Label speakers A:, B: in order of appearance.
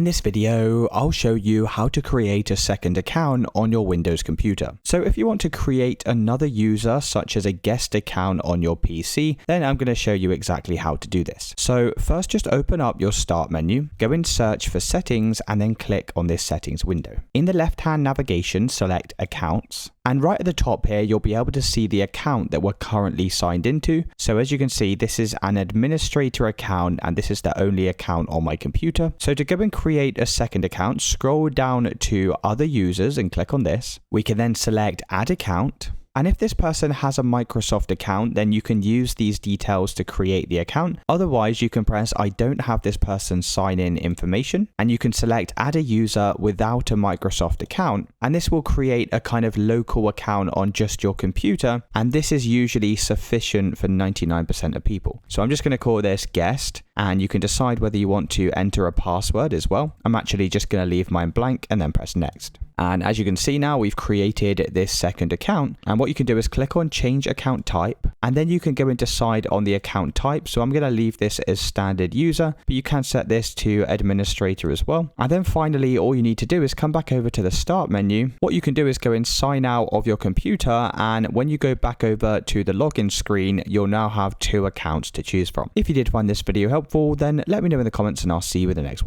A: this video, I'll show you how to create a second account on your Windows computer. So if you want to create another user, such as a guest account on your PC, then I'm going to show you exactly how to do this. So first, just open up your Start menu, go in Search for Settings, and then click on this Settings window. In the left-hand navigation, select Accounts. And right at the top here, you'll be able to see the account that we're currently signed into. So as you can see, this is an administrator account, and this is the only account on my computer. So to go and create a second account, scroll down to Other Users and click on this. We can then select Add Account. And if this person has a Microsoft account, then you can use these details to create the account. Otherwise, you can press I don't have this person's sign-in information, and you can select Add a User without a Microsoft account. And this will create a kind of local account on just your computer. And this is usually sufficient for 99% of people. So I'm just going to call this Guest, and you can decide whether you want to enter a password as well. I'm actually just going to leave mine blank and then press Next. And as you can see now, we've created this second account. And what you can do is click on Change Account Type, and then you can go and decide on the account type. So I'm going to leave this as Standard User, but you can set this to Administrator as well. And then finally, all you need to do is come back over to the Start menu. What you can do is go and sign out of your computer, and when you go back over to the login screen, you'll now have two accounts to choose from. If you did find this video helpful, then let me know in the comments and I'll see you in the next one.